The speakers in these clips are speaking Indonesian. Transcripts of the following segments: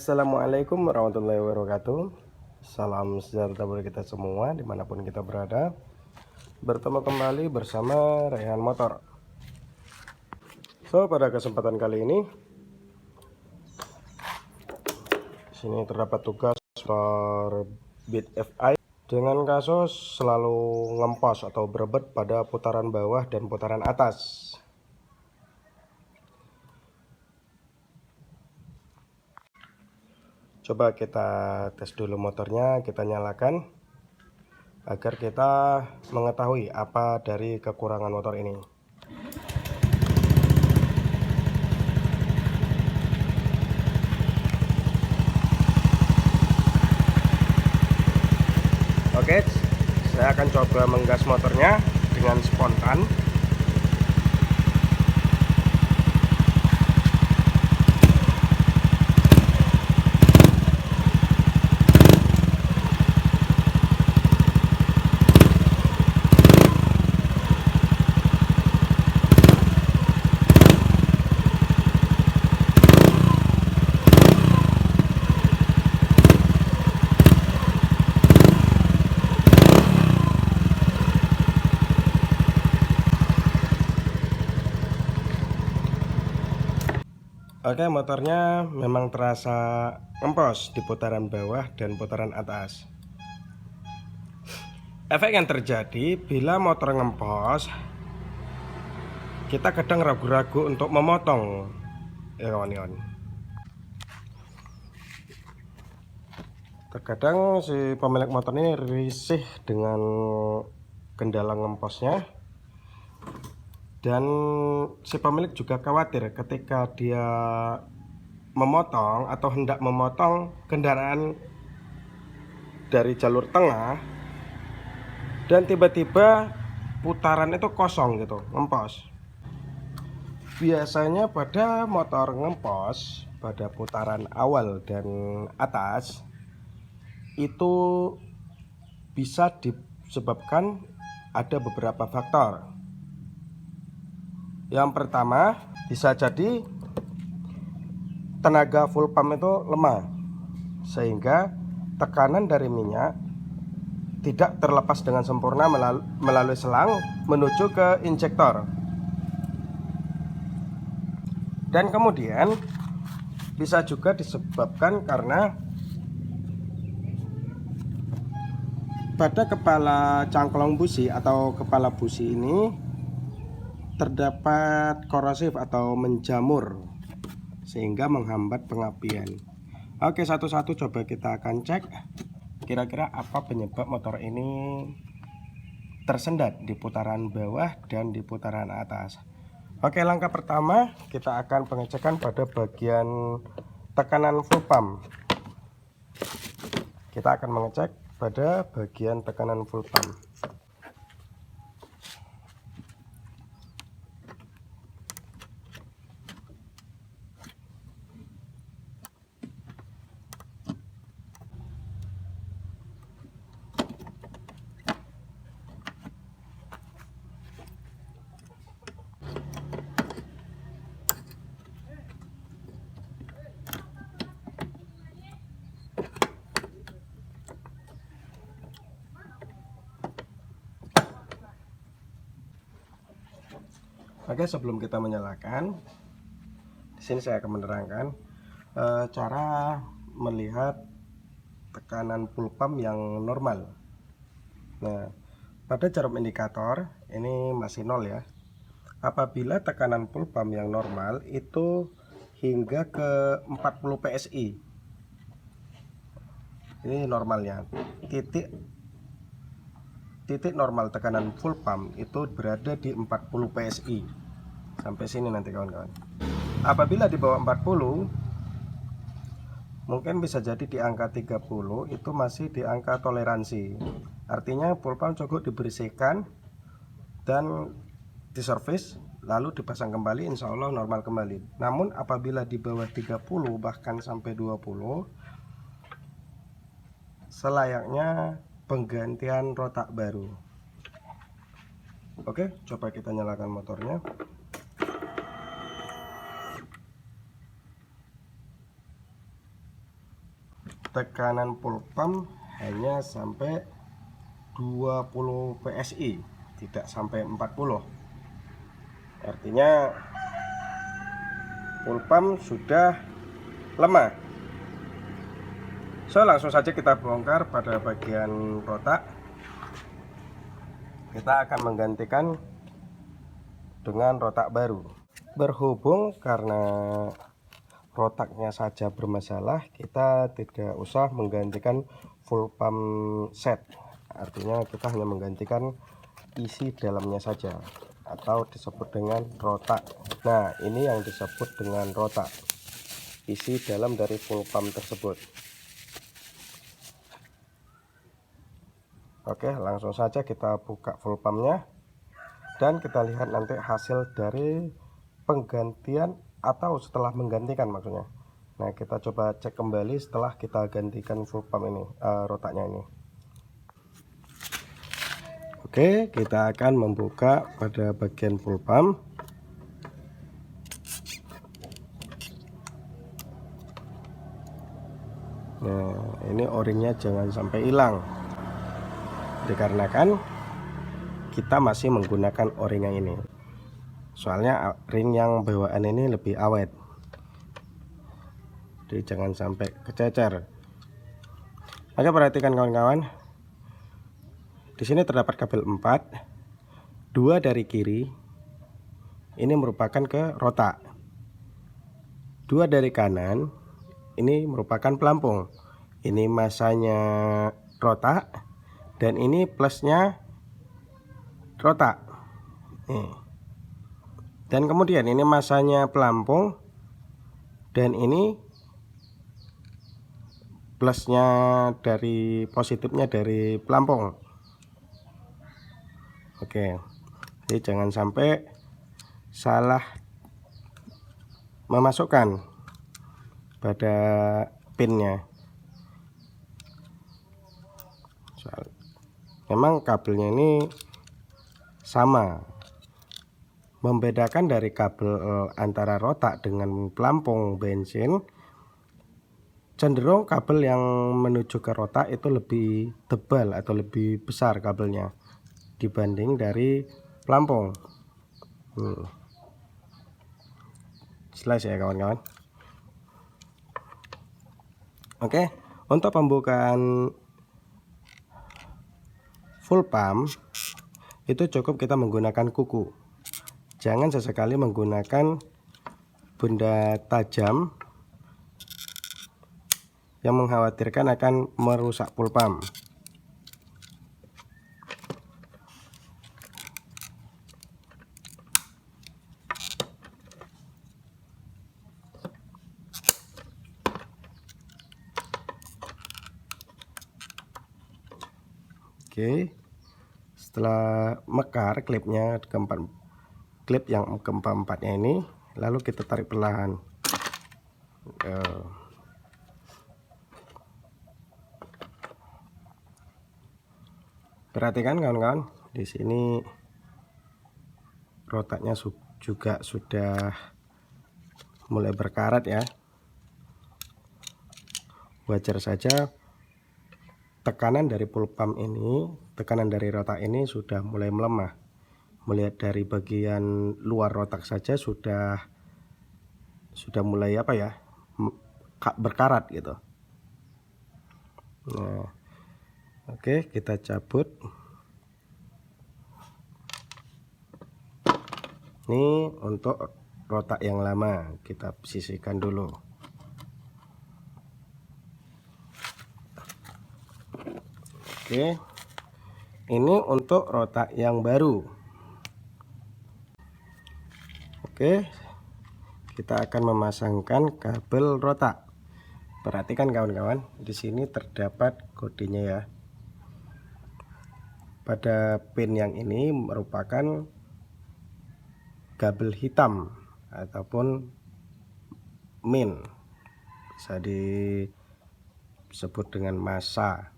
Assalamualaikum warahmatullahi wabarakatuh. Salam sejahtera bagi kita semua dimanapun kita berada. Bertemu kembali bersama Raihan Motor. Pada kesempatan kali ini sini terdapat tugas motor Beat FI dengan kasus selalu ngempos atau berebet pada putaran bawah dan putaran atas. Coba kita tes dulu motornya, kita nyalakan agar kita mengetahui apa dari kekurangan motor ini. Oke, saya akan coba menggas motornya dengan spontan. Oke, motornya memang terasa ngempos di putaran bawah dan putaran atas. Efek yang terjadi bila motor ngempos, kita kadang ragu-ragu untuk memotong. Ya kawan-kawan. Terkadang si pemilik motor ini risih dengan kendala ngemposnya. Dan si pemilik juga khawatir ketika dia memotong atau hendak memotong kendaraan dari jalur tengah dan tiba-tiba putaran itu kosong gitu, ngempos. Biasanya pada motor ngempos pada putaran awal dan atas itu bisa disebabkan ada beberapa faktor. Yang pertama, bisa jadi tenaga full pump itu lemah sehingga tekanan dari minyak tidak terlepas dengan sempurna melalui selang menuju ke injektor. Dan kemudian bisa juga disebabkan karena pada kepala cangklong busi atau kepala busi ini terdapat korosif atau menjamur sehingga menghambat pengapian. Oke, satu-satu coba kita akan cek kira-kira apa penyebab motor ini tersendat di putaran bawah dan di putaran atas. Oke, langkah pertama kita akan pengecekan pada bagian tekanan full pump. Kita akan mengecek pada bagian tekanan full pump. Oke, sebelum kita menyalakan, di sini saya akan menerangkan cara melihat tekanan full pump yang normal. Nah, pada jarum indikator ini masih 0 ya. Apabila tekanan full pump yang normal itu hingga ke 40 PSI. Ini normalnya. Titik normal tekanan full pump itu berada di 40 PSI. Sampai sini nanti kawan-kawan. Apabila di bawah 40 mungkin bisa jadi di angka 30 itu masih di angka toleransi. Artinya full pump cukup dibersihkan dan diservis lalu dipasang kembali, insya Allah normal kembali. Namun apabila di bawah 30 bahkan sampai 20 selayaknya penggantian rotak baru. Oke, coba kita nyalakan motornya. tekanan full pump hanya sampai 20 PSI, tidak sampai 40. Artinya full pump sudah lemah. So, langsung saja kita bongkar pada bagian rotak. Kita akan menggantikan dengan rotak baru. Berhubung karena rotaknya saja bermasalah, kita tidak usah menggantikan full pump set. Artinya kita hanya menggantikan isi dalamnya saja, atau disebut dengan rotak. Nah, ini yang disebut dengan rotak, isi dalam dari full pump tersebut. Oke, langsung saja kita buka full pumpnya dan kita lihat nanti hasil dari penggantian atau setelah menggantikan maksudnya. Nah, kita coba cek kembali setelah kita gantikan full pump ini, rotaknya ini. Oke, kita akan membuka pada bagian full pump. Nah, ini o-ringnya jangan sampai hilang, dikarenakan kita masih menggunakan o-ring yang ini. Soalnya ring yang bawaan ini lebih awet, jadi jangan sampai kececer. Oke, perhatikan kawan-kawan, di sini terdapat kabel 4, 2 dari kiri ini merupakan ke rotak, 2 dari kanan ini merupakan pelampung. Ini masanya rotak dan ini plusnya rotak nih. Dan kemudian ini masanya pelampung dan ini plusnya dari positifnya dari pelampung. Oke, jadi jangan sampai salah memasukkan pada pinnya. Memang kabelnya ini sama. Membedakan dari kabel antara rotak dengan pelampung bensin, cenderung kabel yang menuju ke rotak itu lebih tebal atau lebih besar kabelnya dibanding dari pelampung. Jelas ya kawan-kawan. Oke, untuk pembukaan full pump itu cukup kita menggunakan kuku. Jangan sesekali menggunakan benda tajam yang mengkhawatirkan akan merusak full pump. Oke, setelah mekar klipnya klip yang keempat-empatnya ini, lalu kita tarik perlahan. Perhatikan kawan-kawan, di sini rotaknya juga sudah mulai berkarat ya. Wajar saja tekanan dari full pump ini, tekanan dari rotak ini sudah mulai melemah. Melihat dari bagian luar rotak saja sudah mulai apa ya, berkarat gitu. Nah, oke, kita cabut. Ini untuk rotak yang lama, kita sisihkan dulu. Oke, ini untuk rotak yang baru. Oke, kita akan memasangkan kabel rotak. Perhatikan kawan-kawan, di sini terdapat kodenya ya. Pada pin yang ini merupakan kabel hitam ataupun min, bisa disebut dengan massa.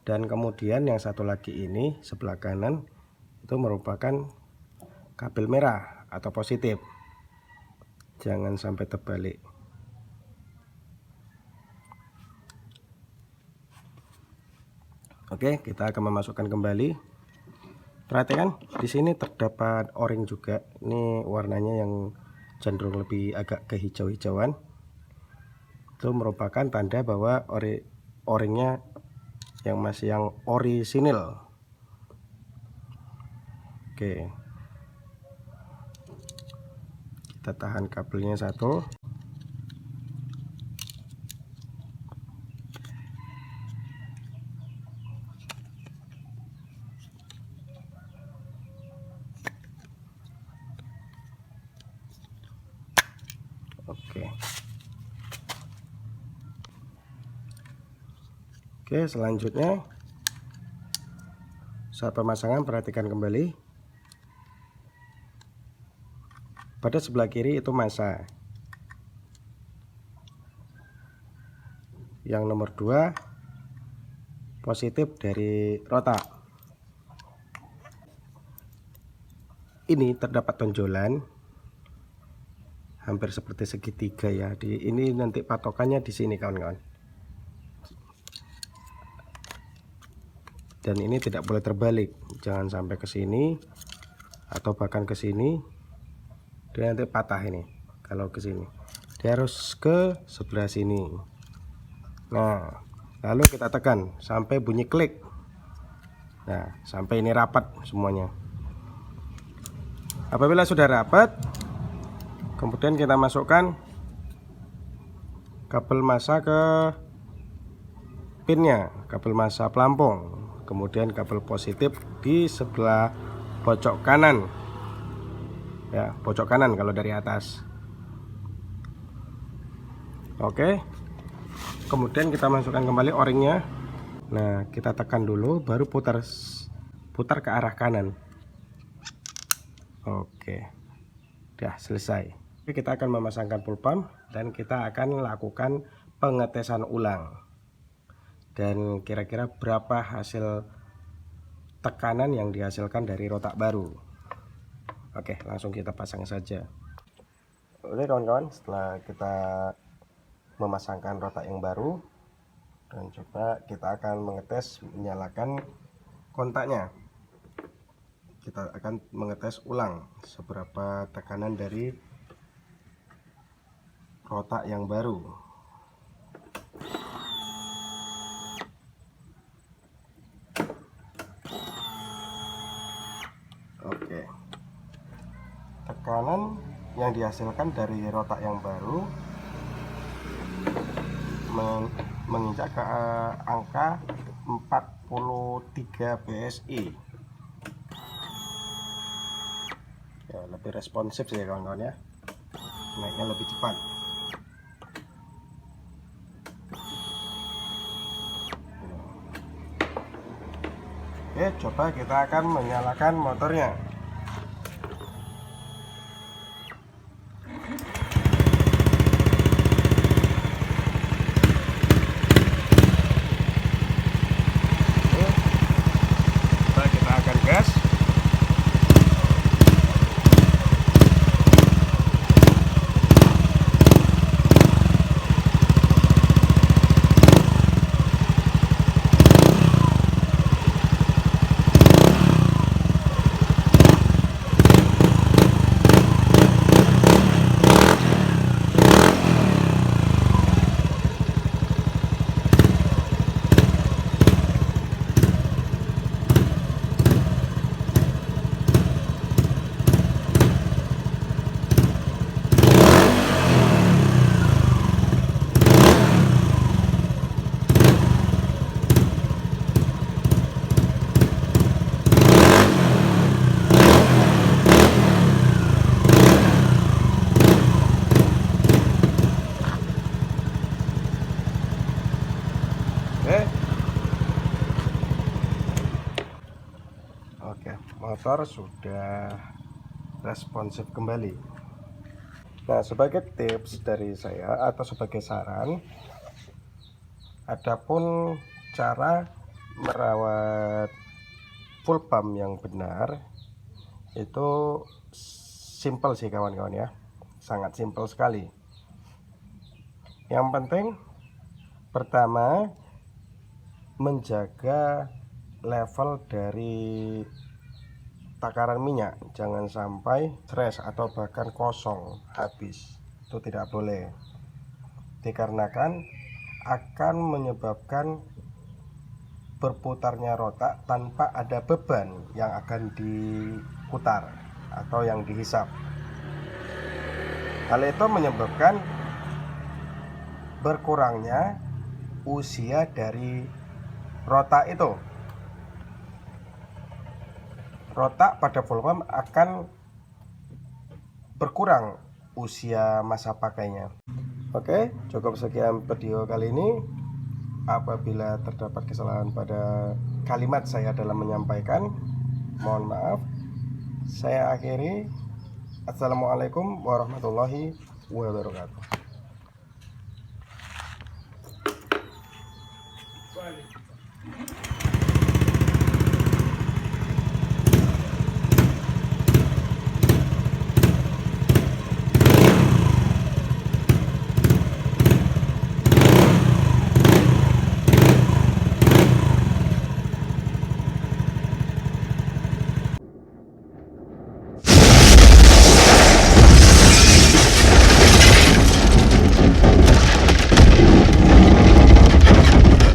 Dan kemudian yang satu lagi ini sebelah kanan itu merupakan kabel merah atau positif. Jangan sampai terbalik. Oke, kita akan memasukkan kembali. Perhatikan di sini terdapat o-ring juga. Ini warnanya yang cenderung lebih agak kehijau-hijauan. Itu merupakan tanda bahwa o-ringnya yang orisinil. Oke, kita tahan kabelnya satu. Oke, selanjutnya saat pemasangan perhatikan kembali. Pada sebelah kiri itu massa. Yang nomor 2 positif dari rotak. Ini terdapat tonjolan hampir seperti segitiga ya. Ini nanti patokannya di sini kawan-kawan. Dan ini tidak boleh terbalik, jangan sampai ke sini atau bahkan ke sini, dia nanti patah ini. Kalau ke sini dia harus ke sebelah sini. Nah, lalu kita tekan sampai bunyi klik. Nah, sampai ini rapat semuanya. Apabila sudah rapat, kemudian kita masukkan kabel massa ke pinnya, kabel massa pelampung. Kemudian kabel positif di sebelah pojok kanan, ya, pojok kanan kalau dari atas. Oke, kemudian kita masukkan kembali o-ringnya. Nah, kita tekan dulu, baru putar ke arah kanan. Oke, udah selesai. Kita akan memasangkan full pump dan kita akan lakukan pengetesan ulang. Dan kira-kira berapa hasil tekanan yang dihasilkan dari rotak baru. Oke, langsung kita pasang saja. Oke kawan-kawan, setelah kita memasangkan rotak yang baru, dan coba kita akan mengetes menyalakan kontaknya. Kita akan mengetes ulang seberapa tekanan dari rotak yang baru. Oke, tekanan yang dihasilkan dari rotak yang baru menginjak ke angka 43 PSI. Ya, lebih responsif sih kawan-kawan ya, naiknya lebih cepat. Oke, coba kita akan menyalakan motornya. Coba kita akan gas. Oke, motor sudah responsif kembali. Nah, sebagai tips dari saya atau sebagai saran, adapun cara merawat full pump yang benar itu simple sih kawan-kawan ya, sangat simple sekali. Yang penting pertama menjaga level dari takaran minyak, jangan sampai stres atau bahkan kosong habis. Itu tidak boleh, dikarenakan akan menyebabkan berputarnya rotak tanpa ada beban yang akan diputar atau yang dihisap. Hal itu menyebabkan berkurangnya usia dari rotak itu. Rotak pada volume akan berkurang usia masa pakainya. Oke, cukup sekian video kali ini. Apabila terdapat kesalahan pada kalimat saya dalam menyampaikan, mohon maaf. Saya akhiri. Assalamualaikum warahmatullahi wabarakatuh.